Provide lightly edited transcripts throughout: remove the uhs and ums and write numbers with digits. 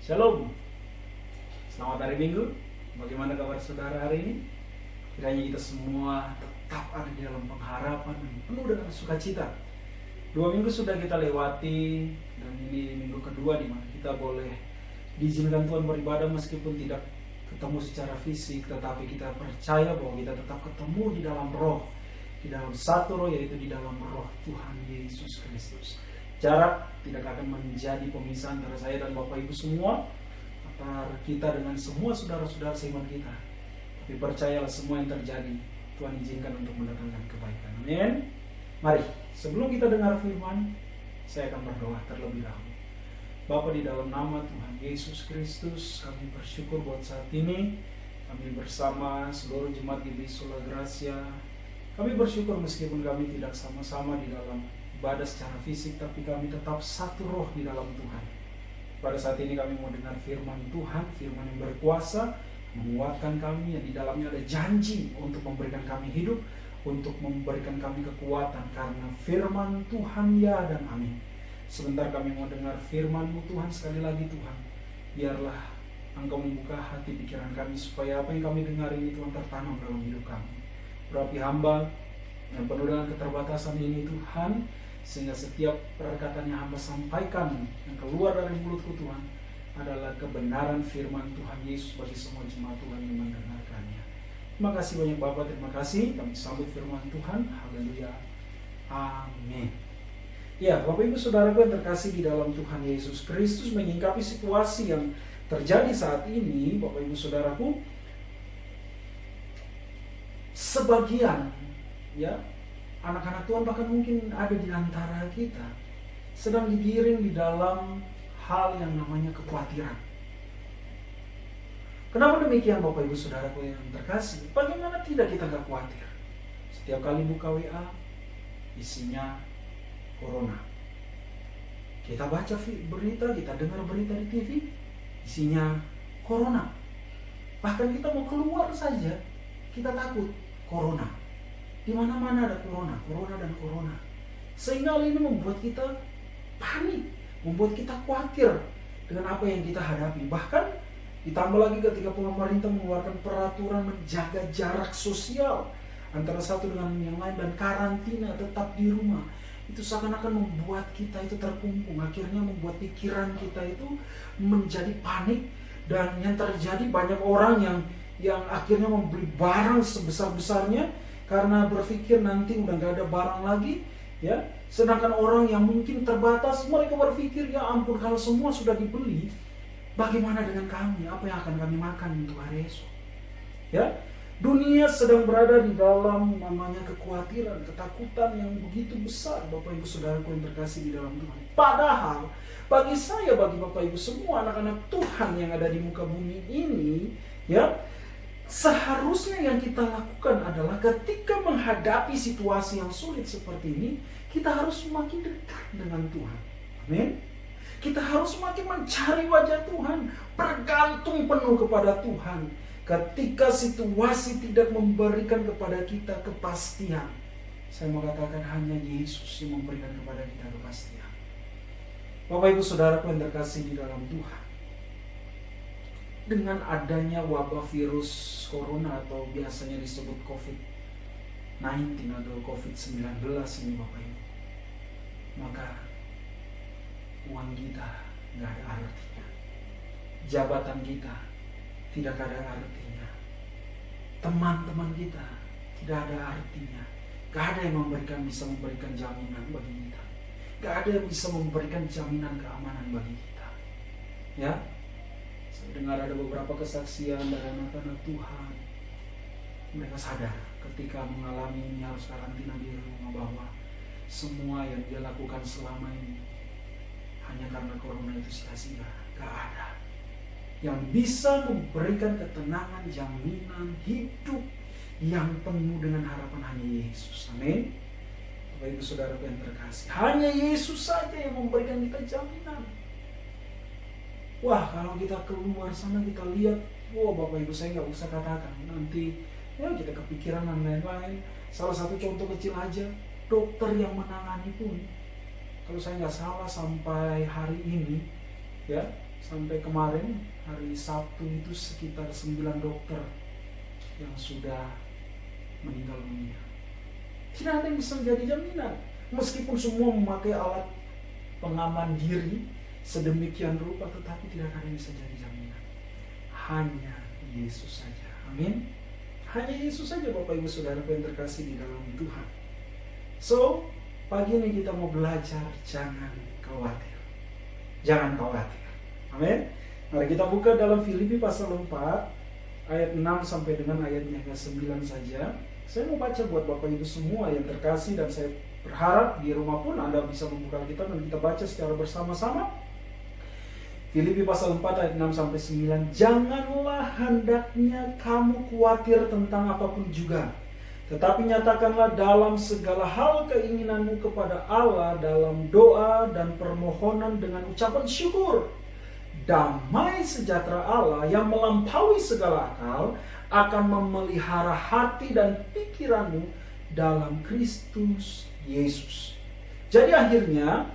Shalom, selamat hari Minggu. Bagaimana kabar saudara hari ini? Kiranya kita semua tetap ada di dalam pengharapan dan penuh dengan sukacita. 2 minggu sudah kita lewati, dan ini minggu kedua di mana kita boleh diizinkan Tuhan beribadah meskipun tidak ketemu secara fisik, tetapi kita percaya bahwa kita tetap ketemu di dalam roh, di dalam satu roh, yaitu di dalam roh Tuhan Yesus Kristus. Jarak tidak akan menjadi pemisah antara saya dan Bapak Ibu semua, antara kita dengan semua saudara-saudara seiman kita. Tapi percayalah semua yang terjadi, Tuhan izinkan untuk mendatangkan kebaikan. Amin. Mari, sebelum kita dengar firman, saya akan berdoa terlebih dahulu. Bapa, di dalam nama Tuhan Yesus Kristus, kami bersyukur buat saat ini. Kami bersama seluruh jemaat GBI Sola Gracia. Kami bersyukur meskipun kami tidak sama-sama di dalam ibadah secara fisik, tapi kami tetap satu roh di dalam Tuhan. Pada saat ini kami mau dengar firman Tuhan, firman yang berkuasa, menguatkan kami, yang di dalamnya ada janji untuk memberikan kami hidup, untuk memberikan kami kekuatan, karena firman Tuhan ya dan amin. Sebentar kami mau dengar firman-Mu Tuhan, sekali lagi Tuhan, biarlah Engkau membuka hati pikiran kami, supaya apa yang kami dengar ini Tuhan tertanam dalam hidup kami. Berapi hamba yang penuh dengan keterbatasan ini Tuhan, sehingga setiap perkataan yang hamba sampaikan yang keluar dari mulutku Tuhan adalah kebenaran firman Tuhan Yesus bagi semua jemaat Tuhan yang mendengarkannya. Terima kasih banyak Bapak, terima kasih. Kami sambut firman Tuhan. Haleluya. Amin. Ya, Bapak Ibu Saudaraku yang terkasih di dalam Tuhan Yesus Kristus, menyingkapi situasi yang terjadi saat ini, Bapak Ibu Saudaraku, sebagian ya anak-anak Tuhan, bahkan mungkin ada di antara kita, sedang digiring di dalam hal yang namanya kekhawatiran. Kenapa demikian Bapak Ibu Saudaraku yang terkasih? Bagaimana tidak kita gak khawatir? Setiap kali buka WA, isinya Corona. Kita baca berita, kita dengar berita di TV, isinya Corona. Bahkan kita mau keluar saja, kita takut Corona. Di mana-mana ada Corona dan Corona. Sehingga hal ini membuat kita panik, membuat kita khawatir dengan apa yang kita hadapi. Bahkan ditambah lagi ketika pemerintah mengeluarkan peraturan menjaga jarak sosial antara satu dengan yang lain dan karantina tetap di rumah. Itu seakan-akan membuat kita itu terkungkung, akhirnya membuat pikiran kita itu menjadi panik, dan yang terjadi banyak orang yang akhirnya membeli barang sebesar-besarnya karena berpikir nanti udah gak ada barang lagi, ya. Sedangkan orang yang mungkin terbatas, mereka berpikir, ya ampun, kalau semua sudah dibeli, bagaimana dengan kami? Apa yang akan kami makan untuk hari esok? Ya, dunia sedang berada di dalam namanya kekhawatiran, ketakutan yang begitu besar, Bapak Ibu Saudaraku yang terkasih di dalam Tuhan. Padahal bagi saya, bagi Bapak Ibu semua anak-anak Tuhan yang ada di muka bumi ini, ya, seharusnya yang kita lakukan adalah ketika menghadapi situasi yang sulit seperti ini, kita harus semakin dekat dengan Tuhan. Amin. Kita harus semakin mencari wajah Tuhan, bergantung penuh kepada Tuhan. Ketika situasi tidak memberikan kepada kita kepastian, saya mau katakan hanya Yesus yang memberikan kepada kita kepastian. Bapak Ibu Saudaraku yang terkasih di dalam Tuhan, dengan adanya wabah virus corona atau biasanya disebut COVID-19 atau COVID-19 ini Bapak Ibu, maka uang kita gak ada artinya, jabatan kita tidak ada artinya, teman-teman kita tidak ada artinya. Gak ada yang bisa memberikan jaminan bagi kita, gak ada yang bisa memberikan jaminan keamanan bagi kita. Ya, saya dengar ada beberapa kesaksian dari anak-anak Tuhan. Mereka sadar ketika mengalami ini harus karantina di rumah, bahwa semua yang dia lakukan selama ini hanya karena corona itu sia-sia. Gak ada yang bisa memberikan ketenangan, jaminan hidup yang penuh dengan harapan, hanya Yesus. Amin. Bapak Ibu Saudara yang terkasih, hanya Yesus saja yang memberikan kita jaminan. Wah, kalau kita keluar sana kita lihat, wah Bapak Ibu, saya nggak usah katakan, nanti ya kita kepikiran dan lain-lain. Salah satu contoh kecil aja, dokter yang menangani pun, kalau saya nggak salah sampai hari ini, ya Sampai kemarin hari Sabtu itu sekitar 9 dokter yang sudah meninggal dunia. Tidak ada yang bisa menjadi jaminan. Meskipun semua memakai alat pengaman diri sedemikian rupa, tetapi tidak ada yang bisa jadi jaminan. Hanya Yesus saja. Amin. Hanya Yesus saja Bapak Ibu Saudara yang terkasih di dalam Tuhan. So, pagi ini kita mau belajar jangan khawatir. Jangan khawatir. Amin. Mari kita buka dalam Filipi pasal 4 ayat 6 sampai dengan ayatnya ke-9 saja. Saya mau baca buat Bapak Ibu semua yang terkasih, dan saya berharap di rumah pun Anda bisa membuka Alkitab dan kita baca secara bersama-sama. Filipi pasal 4 ayat 6 sampai 9. Janganlah hendaknya kamu khawatir tentang apapun juga, tetapi nyatakanlah dalam segala hal keinginanmu kepada Allah dalam doa dan permohonan dengan ucapan syukur. Damai sejahtera Allah yang melampaui segala akal akan memelihara hati dan pikiranmu dalam Kristus Yesus. Jadi akhirnya,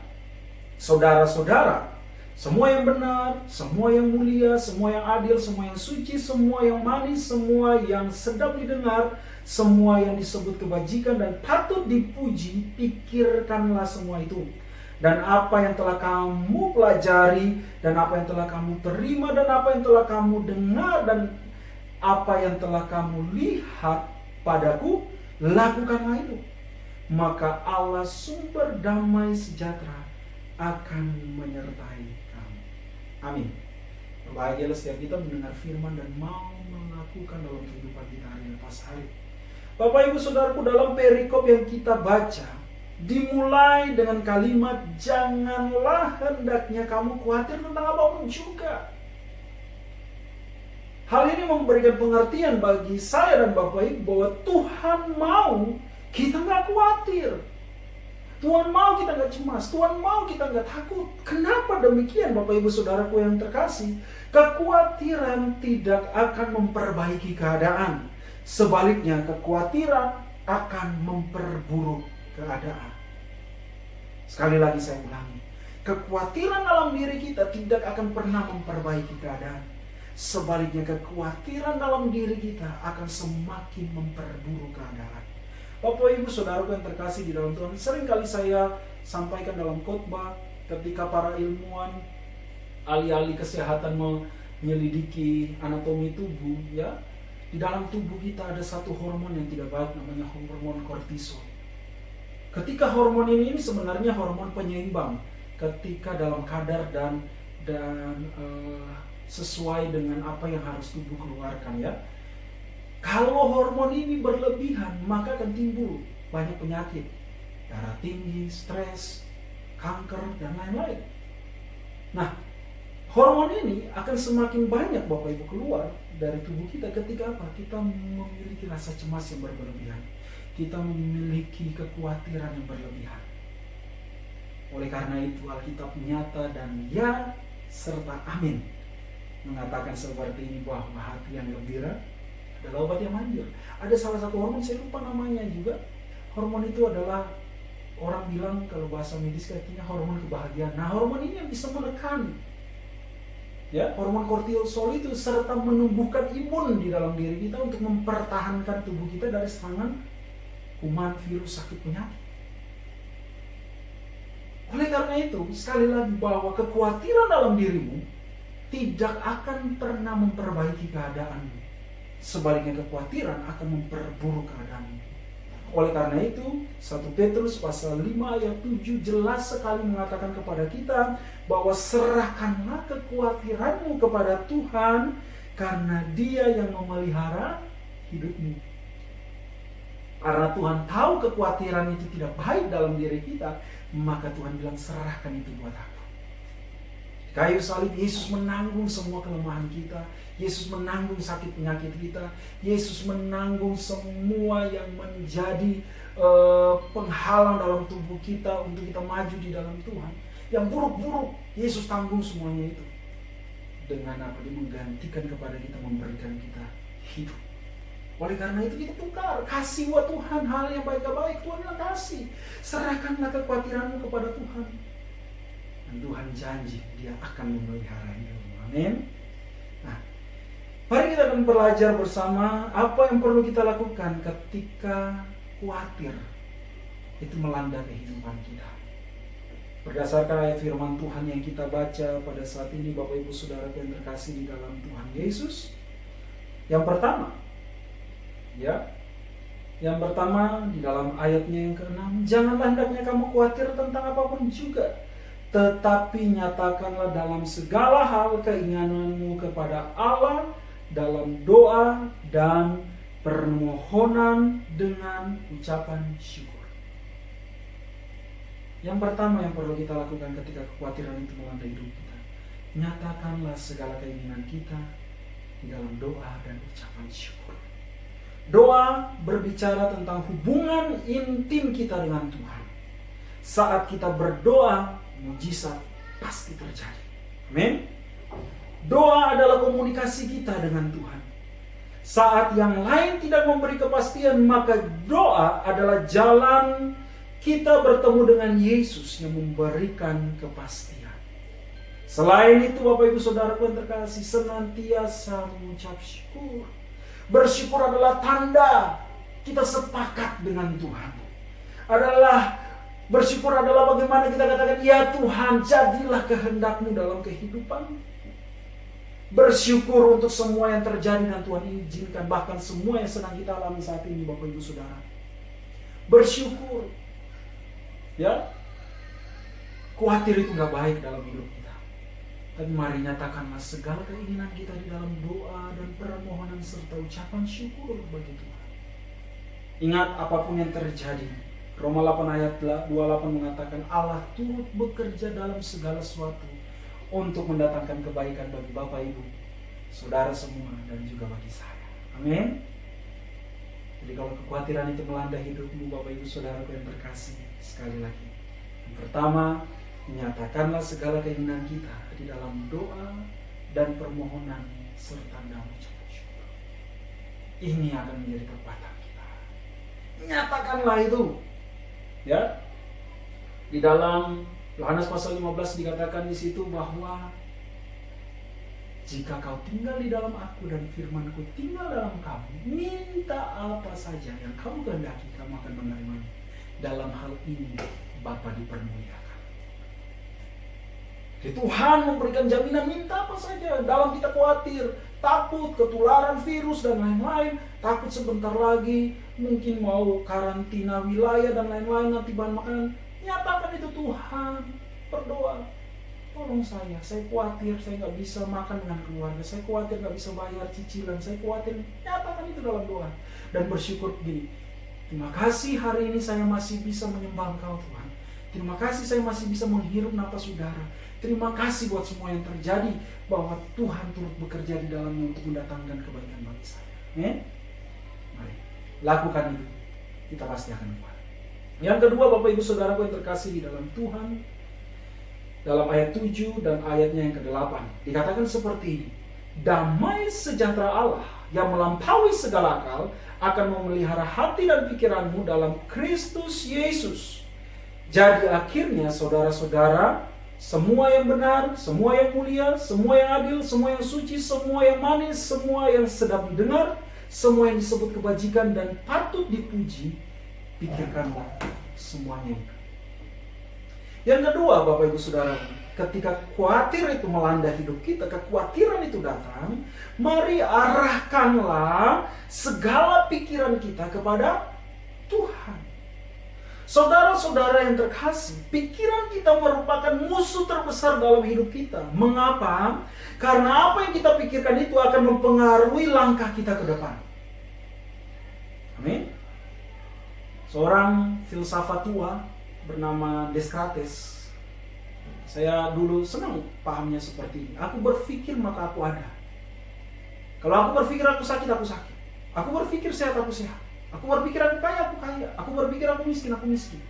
saudara-saudara, semua yang benar, semua yang mulia, semua yang adil, semua yang suci, semua yang manis, semua yang sedap didengar, semua yang disebut kebajikan dan patut dipuji, pikirkanlah semua itu. Dan apa yang telah kamu pelajari, dan apa yang telah kamu terima, dan apa yang telah kamu dengar, dan apa yang telah kamu lihat padaku, lakukanlah itu. Maka Allah sumber damai sejahtera akan menyertai kamu. Amin. Berbahagialah setiap kita mendengar firman dan mau melakukan dalam kehidupan kita hari lepas hari. Bapak Ibu Saudaraku, dalam perikop yang kita baca, dimulai dengan kalimat janganlah hendaknya kamu khawatir tentang apapun juga. Hal ini memberikan pengertian bagi saya dan Bapak Ibu bahwa Tuhan mau kita nggak khawatir. Tuhan mau kita nggak cemas. Tuhan mau kita nggak takut. Kenapa demikian Bapak Ibu Saudaraku yang terkasih? Kekhawatiran tidak akan memperbaiki keadaan. Sebaliknya, kekhawatiran akan memperburuk keadaan. Sekali lagi saya ulangi, kekhawatiran dalam diri kita tidak akan pernah memperbaiki keadaan. Sebaliknya, kekhawatiran dalam diri kita akan semakin memperburuk keadaan. Bapak Ibu Saudaraku yang terkasih di dalam Tuhan, seringkali saya sampaikan dalam khotbah ketika para ilmuwan, ahli-ahli kesehatan menyelidiki anatomi tubuh, ya, di dalam tubuh kita ada satu hormon yang tidak baik, namanya hormon kortisol. Ketika hormon ini sebenarnya hormon penyeimbang, ketika dalam kadar dan sesuai dengan apa yang harus tubuh keluarkan, ya. Kalau hormon ini berlebihan, maka akan timbul banyak penyakit, darah tinggi, stres, kanker, dan lain-lain. Nah, hormon ini akan semakin banyak Bapak Ibu keluar dari tubuh kita ketika apa? Kita memiliki rasa cemas yang berlebihan. Kita memiliki kekhawatiran yang berlebihan. Oleh karena itu Alkitab nyata dan ya serta amin mengatakan seperti ini, bahwa hati yang gembira adalah obat yang manjur. Ada salah satu hormon, saya lupa namanya juga. Hormon itu adalah, orang bilang kalau bahasa medis katanya hormon kebahagiaan. Nah, hormon ini yang bisa menekan, ya, hormon kortisol itu, serta menumbuhkan imun di dalam diri kita untuk mempertahankan tubuh kita dari serangan kuman, virus, sakit, penyakit. Oleh karena itu, sekali lagi, bahwa kekhawatiran dalam dirimu tidak akan pernah memperbaiki keadaanmu. Sebaliknya, kekhawatiran akan memperburuk keadaanmu. Oleh karena itu, 1 Petrus pasal 5 ayat 7 jelas sekali mengatakan kepada kita bahwa serahkanlah kekhawatiranmu kepada Tuhan, karena Dia yang memelihara hidupmu. Karena Tuhan tahu kekhawatiran itu tidak baik dalam diri kita, maka Tuhan bilang serahkan itu buat aku. Kayu salib, Yesus menanggung semua kelemahan kita. Yesus menanggung sakit penyakit kita. Yesus menanggung semua yang menjadi penghalang dalam tubuh kita untuk kita maju di dalam Tuhan. Yang buruk-buruk, Yesus tanggung semuanya itu. Dengan apa? Dia menggantikan kepada kita, memberikan kita hidup. Oleh karena itu kita tukar, kasih buat Tuhan hal yang baik-baik. Tuhan bilang kasih. Serahkanlah kekhawatiranmu kepada Tuhan. Dan Tuhan janji Dia akan memelihara hidup. Amin. Nah, mari kita akan belajar bersama apa yang perlu kita lakukan ketika khawatir itu melanda kehidupan kita. Berdasarkan ayat firman Tuhan yang kita baca pada saat ini, Bapak Ibu Saudara yang terkasih di dalam Tuhan Yesus. Yang pertama di dalam ayatnya yang ke-6, janganlah hendaknya kamu khawatir tentang apapun juga, tetapi nyatakanlah dalam segala hal keinginanmu kepada Allah dalam doa dan permohonan dengan ucapan syukur. Yang pertama yang perlu kita lakukan ketika kekhawatiran itu melanda hidup kita, nyatakanlah segala keinginan kita di dalam doa dan ucapan syukur. Doa berbicara tentang hubungan intim kita dengan Tuhan. Saat kita berdoa, mujizat pasti terjadi. Amin. Doa adalah komunikasi kita dengan Tuhan. Saat yang lain tidak memberi kepastian, maka doa adalah jalan kita bertemu dengan Yesus yang memberikan kepastian. Selain itu, Bapak Ibu Saudaraku yang terkasih, senantiasa mengucap syukur. Bersyukur adalah tanda kita sepakat dengan Tuhan. Bersyukur adalah bagaimana kita katakan, ya Tuhan, jadilah kehendak-Mu dalam kehidupan. Bersyukur untuk semua yang terjadi dan Tuhan izinkan, bahkan semua yang sedang kita alami saat ini, Bapak Ibu Saudara. Bersyukur. Ya, khawatir itu gak baik dalam hidup kita. Tapi mari nyatakanlah segala keinginan kita di dalam doa dan permohonan serta ucapan syukur bagi Tuhan. Ingat, apapun yang terjadi, Roma 8 ayat 28 mengatakan Allah turut bekerja dalam segala sesuatu untuk mendatangkan kebaikan bagi Bapak Ibu, Saudara semua, dan juga bagi saya. Amin. Jadi kalau kekhawatiran itu melanda hidupmu, Bapak Ibu Saudara yang terkasih, sekali lagi, yang pertama, nyatakanlah segala keinginan kita di dalam doa dan permohonan serta dalam ucapan syukur. Ini akan menjadi kekuatan kita. Nyatakanlah itu. Ya. Di dalam Yohanes pasal 15 dikatakan di situ bahwa jika kau tinggal di dalam aku dan firman-Ku tinggal dalam kamu, minta apa saja yang kamu kehendaki, kamu akan menerimanya. Dalam hal ini Bapa dipermuliakan. Tuhan memberikan jaminan, minta apa saja. Dalam kita khawatir, takut ketularan virus dan lain-lain, takut sebentar lagi mungkin mau karantina wilayah dan lain-lain, nanti bahan makanan, nyatakan itu Tuhan, berdoa. Tolong saya khawatir, saya nggak bisa makan dengan keluarga, saya khawatir nggak bisa bayar cicilan, saya khawatir, nyatakan itu dalam doa. Dan bersyukur begini, terima kasih hari ini saya masih bisa menyembah Engkau Tuhan. Terima kasih saya masih bisa menghirup napas udara. Terima kasih buat semua yang terjadi, bahwa Tuhan turut bekerja di dalamnya untuk mendatangkan kebaikan bagi saya. Mari, lakukan itu. Kita pasti akan kuat. Yang kedua, Bapak Ibu Saudaraku yang terkasih di dalam Tuhan, dalam ayat 7 dan ayatnya yang ke-8, dikatakan seperti ini. Damai sejahtera Allah yang melampaui segala akal akan memelihara hati dan pikiranmu dalam Kristus Yesus. Jadi akhirnya saudara-saudara, semua yang benar, semua yang mulia, semua yang adil, semua yang suci, semua yang manis, semua yang sedap didengar, semua yang disebut kebajikan dan patut dipuji, pikirkanlah semuanya itu. Yang kedua, Bapak Ibu Saudara, ketika khawatir itu melanda hidup kita, kekhawatiran itu datang, mari arahkanlah segala pikiran kita kepada Tuhan. Saudara-saudara yang terkasih, pikiran kita merupakan musuh terbesar dalam hidup kita. Mengapa? Karena apa yang kita pikirkan itu akan mempengaruhi langkah kita ke depan. Amin. Seorang filsafat tua bernama Descartes. Saya dulu senang pahamnya seperti ini. Aku berpikir maka aku ada. Kalau aku berpikir aku sakit, aku sakit. Aku berpikir sehat, aku sehat. Aku berpikir aku kaya, aku kaya. Aku berpikir aku miskin, aku miskin.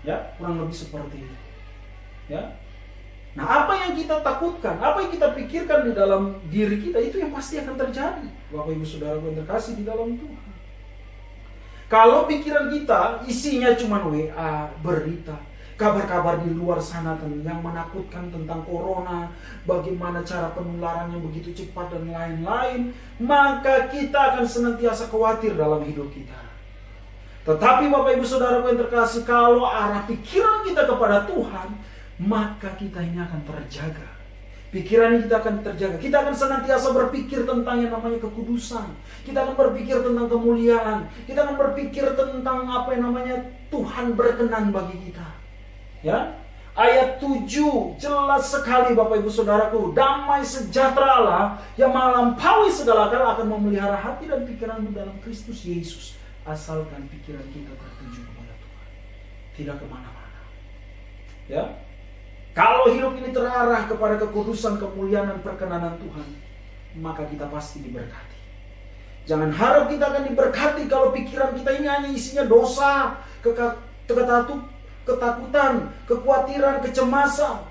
Ya, kurang lebih seperti itu. Ya. Nah, apa yang kita takutkan, apa yang kita pikirkan di dalam diri kita, itu yang pasti akan terjadi. Bapak Ibu Saudara yang terkasih di dalam Tuhan. Kalau pikiran kita isinya cuma WA, berita. kabar-kabar di luar sana yang menakutkan tentang corona, bagaimana cara penularannya begitu cepat dan lain-lain, maka kita akan senantiasa khawatir dalam hidup kita. Tetapi Bapak Ibu Saudara yang terkasih, kalau arah pikiran kita kepada Tuhan, maka kita ini akan terjaga. Pikiran kita akan terjaga. Kita akan senantiasa berpikir tentang yang namanya kekudusan. Kita akan berpikir tentang kemuliaan. Kita akan berpikir tentang apa yang namanya Tuhan berkenan bagi kita. Ya, ayat 7 jelas sekali Bapak Ibu Saudaraku. Damai sejahtera Allah yang melampaui segala akal akan memelihara hati dan pikiranmu dalam Kristus Yesus. Asalkan pikiran kita tertuju kepada Tuhan, tidak kemana-mana. Ya, kalau hidup ini terarah kepada kekudusan, kemuliaan, dan perkenanan Tuhan, maka kita pasti diberkati. Jangan harap kita akan diberkati kalau pikiran kita ini hanya isinya dosa, ketakutan, kekhawatiran, kecemasan.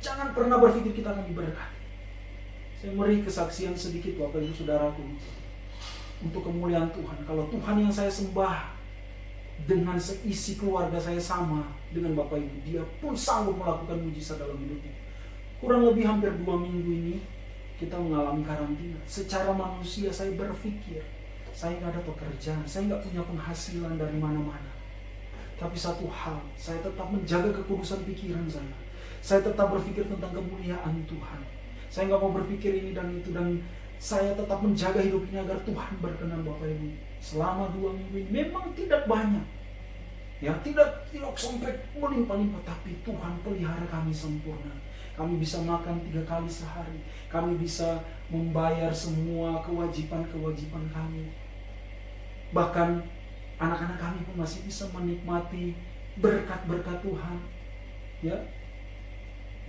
Jangan pernah berpikir kita akan diberkati. Saya beri kesaksian sedikit Bapak Ibu Saudaraku untuk kemuliaan Tuhan. Kalau Tuhan yang saya sembah dengan seisi keluarga saya sama dengan Bapak Ibu, Dia pun sanggup melakukan mujizat dalam hidupnya. Kurang lebih hampir 2 minggu ini kita mengalami karantina. Secara manusia saya berpikir, saya nggak ada pekerjaan, saya nggak punya penghasilan dari mana-mana. Tapi satu hal, saya tetap menjaga kekudusan pikiran saya. Saya tetap berpikir tentang kemuliaan Tuhan. Saya nggak mau berpikir ini dan itu, dan saya tetap menjaga hidup ini agar Tuhan berkenan Bapak Ibu. Selama 2 minggu ini memang tidak banyak, ya, tidak sampai melimpah-limpah, tapi Tuhan pelihara kami sempurna. Kami bisa makan 3 kali sehari. Kami bisa membayar semua kewajiban-kewajiban kami. Bahkan anak-anak kami pun masih bisa menikmati berkat-berkat Tuhan. Ya,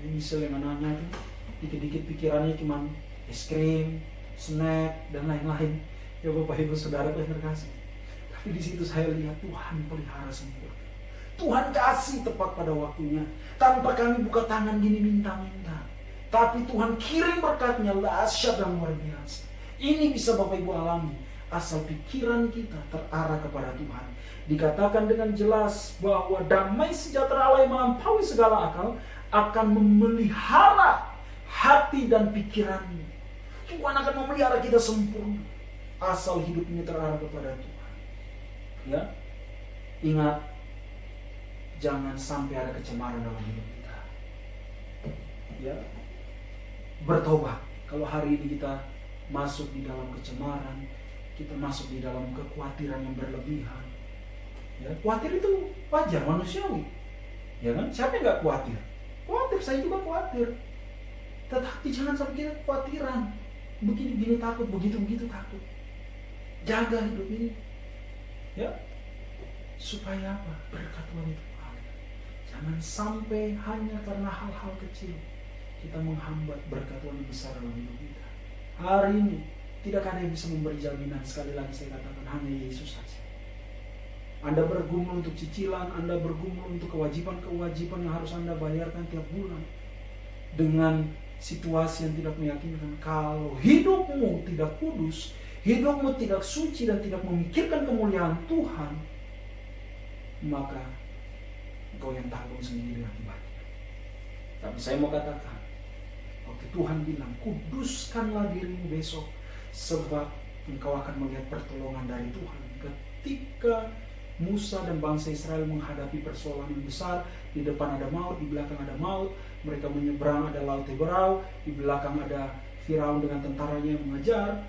ini misalnya anak-anak itu dikit-dikit pikirannya cuma es krim, snack, dan lain-lain. Ya Bapak Ibu Saudara yang terkasih. Tapi di situ saya lihat Tuhan pelihara sempurna. Tuhan kasih tepat pada waktunya. Tanpa kami buka tangan gini minta-minta. Tapi Tuhan kirim berkatnya dahsyat dan luar biasa. Ini bisa Bapak Ibu alami asal pikiran kita terarah kepada Tuhan. Dikatakan dengan jelas bahwa damai sejahtera Allah yang melampaui segala akal akan memelihara hati dan pikiranmu. Tuhan akan memelihara kita sempurna asal hidup ini terarah kepada Tuhan. Ya, ingat, jangan sampai ada kecemaran dalam hidup kita. Ya, bertobat. Kalau hari ini kita masuk di dalam kecemaran, kita masuk di dalam kekhawatiran yang berlebihan. Ya, khawatir itu wajar, manusiawi. Ya kan? Siapa yang nggak khawatir? Khawatir, saya juga khawatir. Tetapi jangan sampai kita kekhawatiran. Begini-begini takut, begitu-begitu takut. Jaga hidup ini, ya, supaya apa? Berkat Tuhan itu ada. Jangan sampai hanya karena hal-hal kecil kita menghambat berkat Tuhan yang besar dalam hidup kita. Hari ini tidak ada yang bisa memberi jaminan. Sekali lagi saya katakan, hanya Yesus saja. Anda bergumul untuk cicilan, Anda bergumul untuk kewajiban-kewajiban yang harus Anda bayarkan tiap bulan dengan situasi yang tidak meyakinkan. Kalau hidupmu tidak kudus, hidupmu tidak suci dan tidak memikirkan kemuliaan Tuhan, maka engkau yang tanggung sendiri akibatnya. Tapi saya mau katakan, waktu Tuhan bilang, kuduskanlah dirimu besok, sebab engkau akan melihat pertolongan dari Tuhan. Ketika Musa dan bangsa Israel menghadapi persoalan yang besar, di depan ada maut, di belakang ada maut, mereka menyeberang, ada laut Teberau, di belakang ada Firaun dengan tentaranya yang mengejar.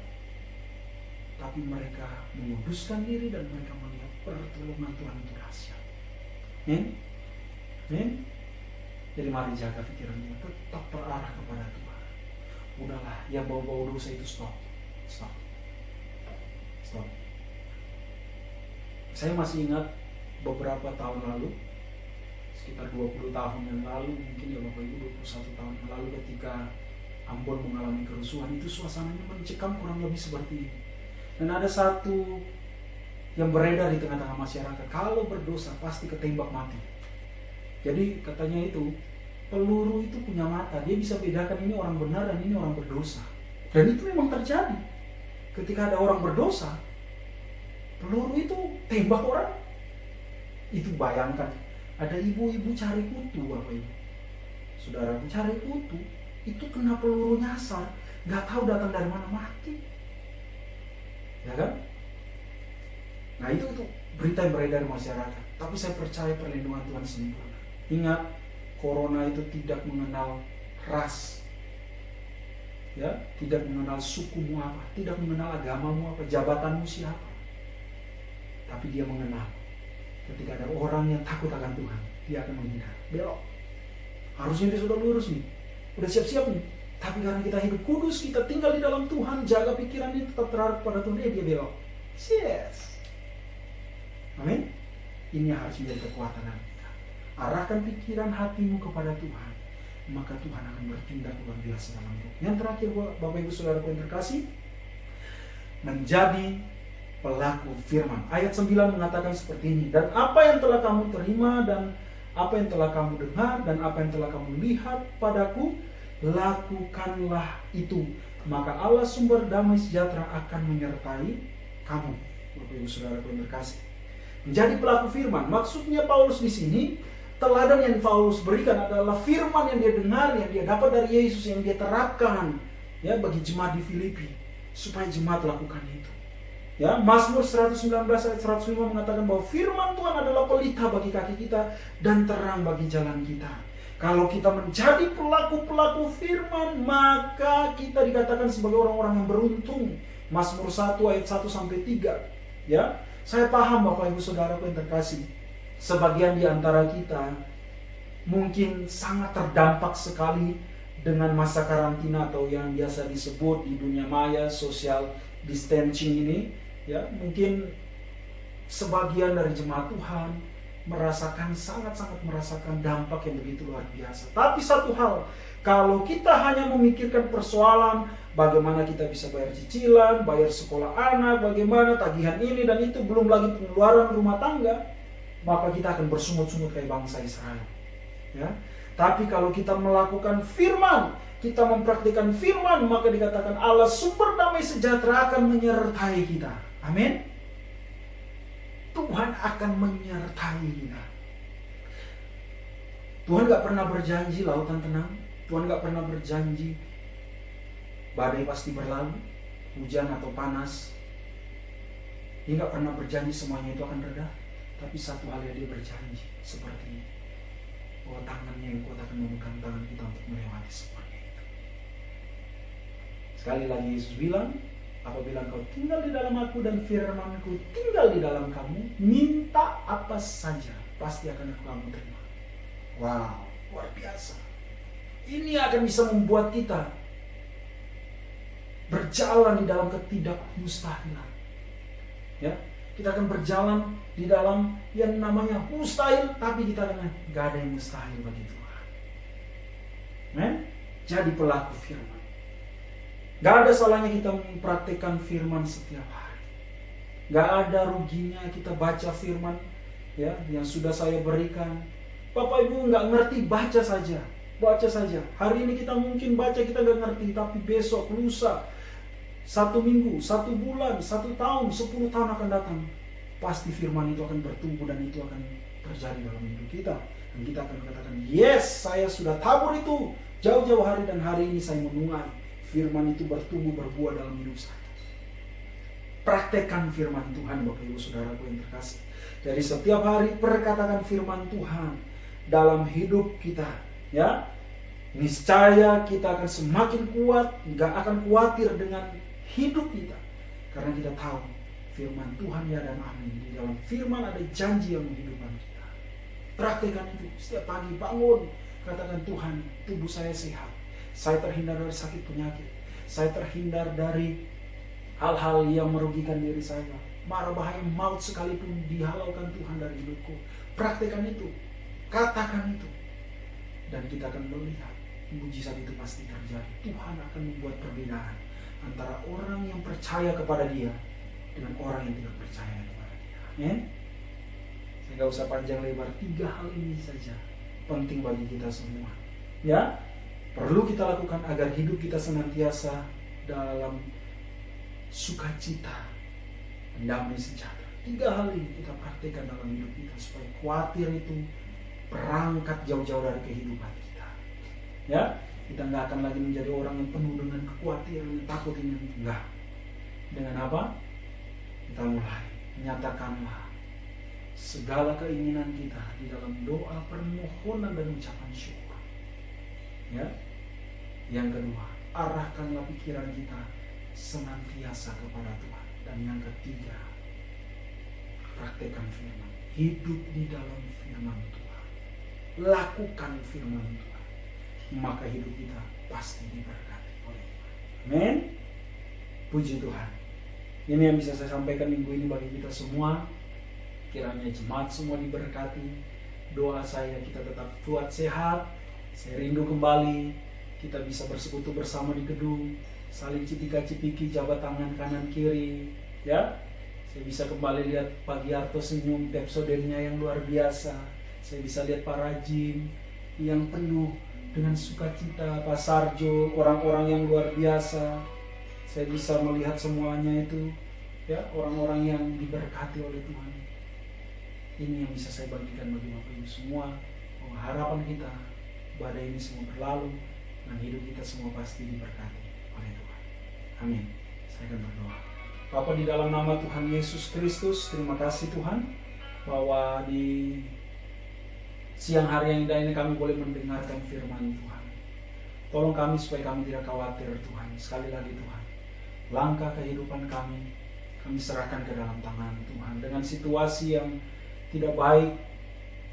Tapi mereka menguduskan diri dan mereka melihat pertolongan Tuhan itu dahsyat. Jadi mari jaga pikirannya, tetap terarah kepada Tuhan. Udahlah, yang bau-bau dosa itu stop. Saya masih ingat beberapa tahun lalu, sekitar 20 tahun yang lalu, mungkin ya Bapak Ibu, 21 tahun yang lalu, ketika Ambon mengalami kerusuhan, itu suasananya mencekam kurang lebih seperti ini. Dan ada satu yang beredar di tengah-tengah masyarakat, kalau berdosa pasti ketembak mati. Jadi katanya itu, peluru itu punya mata, dia bisa bedakan ini orang benar dan ini orang berdosa. Dan itu memang terjadi. Ketika ada orang berdosa, peluru itu tembak orang. Itu bayangkan, Ada ibu-ibu cari kutu, Bapak Ibu. Saudaraku, cari kutu, itu kena peluru nyasar, nggak tahu datang dari mana, mati. Ya kan? Nah itu berita yang beredar di masyarakat. Tapi saya percaya perlindungan Tuhan sempurna. Ingat, corona itu tidak mengenal ras, ya, tidak mengenal sukumu apa, tidak mengenal agamamu apa, jabatanmu siapa. Tapi dia mengenal. Ketika ada orang yang takut akan Tuhan, dia akan menghindar, belok. Harusnya dia sudah lurus nih, udah siap-siap nih. Tapi karena kita hidup kudus, kita tinggal di dalam Tuhan, jaga pikirannya tetap terarah pada Tuhan, dia belok. Yes. Amin. Ini harus menjadi kekuatan kita. Arahkan pikiran hatimu kepada Tuhan, maka Tuhan akan bertindak luar biasa dalam hidup. Yang terakhir, Bapak Ibu Saudara yang terkasih, menjadi pelaku firman. Ayat 9 mengatakan seperti ini. Dan apa yang telah kamu terima, dan apa yang telah kamu dengar, dan apa yang telah kamu lihat padaku, lakukanlah itu. Maka Allah sumber damai sejahtera akan menyertai kamu. Bapak Ibu Saudara yang terkasih, menjadi pelaku firman. Maksudnya Paulus di sini, teladan yang Paulus berikan adalah firman yang dia dengar, yang dia dapat dari Yesus, yang dia terapkan ya bagi jemaat di Filipi, supaya jemaat lakukan itu. Ya, Mazmur 119 ayat 105 mengatakan bahwa firman Tuhan adalah pelita bagi kaki kita dan terang bagi jalan kita. Kalau kita menjadi pelaku-pelaku firman, maka kita dikatakan sebagai orang-orang yang beruntung. Mazmur 1 ayat 1 sampai 3. Ya, saya paham Bapak Ibu Saudaraku yang terkasih, sebagian di antara kita mungkin sangat terdampak sekali dengan masa karantina atau yang biasa disebut di dunia maya social distancing ini. Ya, mungkin sebagian dari jemaat Tuhan sangat-sangat merasakan dampak yang begitu luar biasa. Tapi satu hal, kalau kita hanya memikirkan persoalan bagaimana kita bisa bayar cicilan, bayar sekolah anak, bagaimana tagihan ini dan itu, belum lagi pengeluaran rumah tangga, maka kita akan bersungut-sungut kayak bangsa Israel. Ya. Tapi kalau kita melakukan firman, kita mempraktikkan firman, maka dikatakan Allah sumber damai sejahtera akan menyertai kita. Amin. Tuhan akan menyertai kita. Tuhan gak pernah berjanji lautan tenang. Tuhan gak pernah berjanji badai pasti berlalu, hujan atau panas. Dia gak pernah berjanji semuanya itu akan reda. Tapi satu hal yang dia berjanji seperti ini, bahwa tangannya yang kuat akan memegang tangan kita untuk melewati semuanya itu. Sekali lagi Yesus bilang, apabila engkau tinggal di dalam aku dan firmanku tinggal di dalam kamu, minta apa saja pasti akan kamu terima. Wow, luar biasa. Ini akan bisa membuat kita berjalan di dalam ketidakmustahilan. Ya, kita akan berjalan di dalam yang namanya mustahil, tapi kita akan gak ada yang mustahil bagi Tuhan. Men? Jadi pelaku firman. Gak ada salahnya kita mempraktikkan firman setiap hari. Gak ada ruginya kita baca firman ya yang sudah saya berikan. Bapak Ibu gak ngerti, baca saja. Baca saja. Hari ini kita mungkin baca, kita gak ngerti, tapi besok, lusa, 1 minggu, 1 bulan, 1 tahun, 10 tahun akan datang, pasti firman itu akan bertumbuh dan itu akan terjadi dalam hidup kita. Dan kita akan katakan, yes, saya sudah tabur itu jauh-jauh hari, dan hari ini saya menuai firman itu bertumbuh berbuah dalam hidup saya. Praktekkan firman Tuhan Bapak Ibu Saudaraku yang terkasih. Jadi setiap hari perkatakan firman Tuhan dalam hidup kita, ya. Niscaya kita akan semakin kuat, gak akan khawatir dengan hidup kita, karena kita tahu firman Tuhan ya dan amin. Di dalam firman ada janji yang menghidupkan kita. Praktekkan itu setiap pagi bangun, katakan Tuhan, tubuh saya sehat. Saya terhindar dari sakit penyakit. Saya terhindar dari hal-hal yang merugikan diri saya. Mara bahaya maut sekalipun dihalaukan Tuhan dari hidupku. Praktekkan itu. Katakan itu. Dan kita akan melihat mujizat itu pasti terjadi. Tuhan akan membuat perbedaan antara orang yang percaya kepada Dia dengan orang yang tidak percaya kepada Dia. Amin. Saya gak usah panjang lebar. 3 hal ini saja penting bagi kita semua. Ya. Perlu kita lakukan agar hidup kita senantiasa dalam sukacita dan damai sejahtera. 3 hal ini kita praktekkan dalam hidup kita supaya khawatir itu berangkat jauh-jauh dari kehidupan kita. Ya, kita nggak akan lagi menjadi orang yang penuh dengan kekhawatiran, takut ini. Enggak. Dengan apa? Kita mulai menyatakanlah segala keinginan kita di dalam doa, permohonan, dan ucapan syukur. Ya. Yang kedua, arahkanlah pikiran kita senantiasa kepada Tuhan. Dan yang ketiga, praktekkan firman. Hidup di dalam firman Tuhan. Lakukan firman Tuhan. Maka hidup kita pasti diberkati oleh Tuhan. Amin. Puji Tuhan. Ini yang bisa saya sampaikan minggu ini bagi kita semua. Kiranya jemaat semua diberkati. Doa saya kita tetap kuat sehat. Saya rindu kembali kita bisa bersekutu bersama di gedung, saling cipika-cipiki, jabat tangan kanan kiri, ya. Saya bisa kembali lihat Pak Giarto senyum, episodenya yang luar biasa. Saya bisa lihat Pak Rajin yang penuh dengan sukacita, Pak Sarjo, orang-orang yang luar biasa. Saya bisa melihat semuanya itu, ya, orang-orang yang diberkati oleh Tuhan. Ini yang bisa saya bagikan bagi Bapak Ibu semua, bahwa harapan kita badai ini semua berlalu dan hidup kita semua pasti diberkati oleh Tuhan. Amin. Saya akan berdoa. Bapa, di dalam nama Tuhan Yesus Kristus, terima kasih Tuhan bahwa di siang hari yang indah ini kami boleh mendengarkan firman Tuhan. Tolong kami supaya kami tidak khawatir Tuhan. Sekali lagi Tuhan, langkah kehidupan kami serahkan ke dalam tangan Tuhan. Dengan situasi yang tidak baik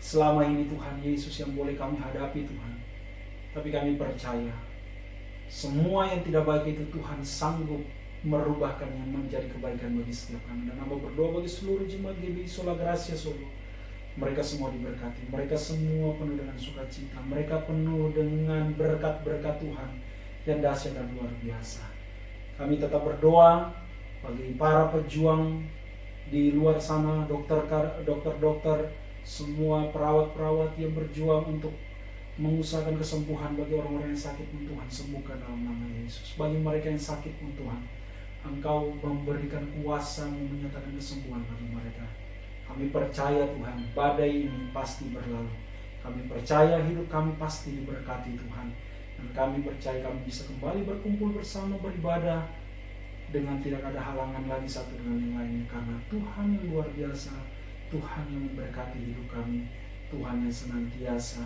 selama ini Tuhan Yesus yang boleh kami hadapi Tuhan. Tapi kami percaya semua yang tidak baik itu Tuhan sanggup merubahkannya menjadi kebaikan bagi setiap kami. Dan hamba berdoa bagi seluruh jemaat GBI Sola Gracia Solo. Mereka semua diberkati. Mereka semua penuh dengan sukacita. Mereka penuh dengan berkat-berkat Tuhan yang dahsyat dan luar biasa. Kami tetap berdoa bagi para pejuang di luar sana, dokter-dokter, semua perawat-perawat yang berjuang untuk mengusahakan kesembuhan bagi orang-orang yang sakit pun Tuhan sembuhkan dalam nama Yesus. Bagi mereka yang sakit pun Tuhan, Engkau memberikan kuasa menyatakan kesembuhan bagi mereka. Kami percaya Tuhan, badai ini pasti berlalu. Kami percaya hidup kami pasti diberkati Tuhan. Dan kami percaya kami bisa kembali berkumpul bersama beribadah dengan tidak ada halangan lagi satu dengan yang lainnya. Karena Tuhan yang luar biasa, Tuhan yang memberkati hidup kami, Tuhan yang senantiasa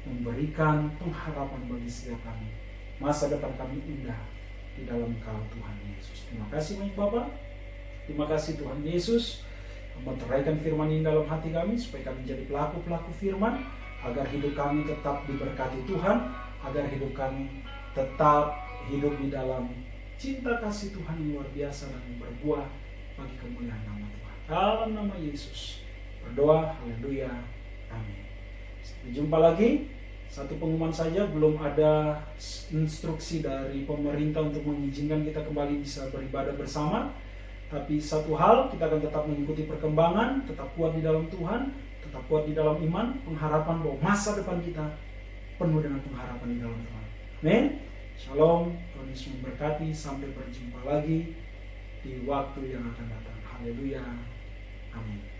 memberikan pengharapan bagi setiap kami. Masa depan kami indah di dalam Engkau Tuhan Yesus. Terima kasih banyak Bapak. Terima kasih Tuhan Yesus menteraikan firman ini dalam hati kami supaya kami jadi pelaku-pelaku firman, agar hidup kami tetap diberkati Tuhan, agar hidup kami tetap hidup di dalam cinta kasih Tuhan yang luar biasa dan berbuah bagi kemuliaan nama Tuhan. Dalam nama Yesus berdoa, haleluya, amin. Sampai jumpa lagi. Satu pengumuman saja, belum ada instruksi dari pemerintah untuk mengizinkan kita kembali bisa beribadah bersama. Tapi satu hal, kita akan tetap mengikuti perkembangan, tetap kuat di dalam Tuhan, tetap kuat di dalam iman, pengharapan bahwa masa depan kita penuh dengan pengharapan di dalam Tuhan. Amin. Shalom, Tuhan Yesus memberkati. Sampai berjumpa lagi di waktu yang akan datang. Haleluya, amin.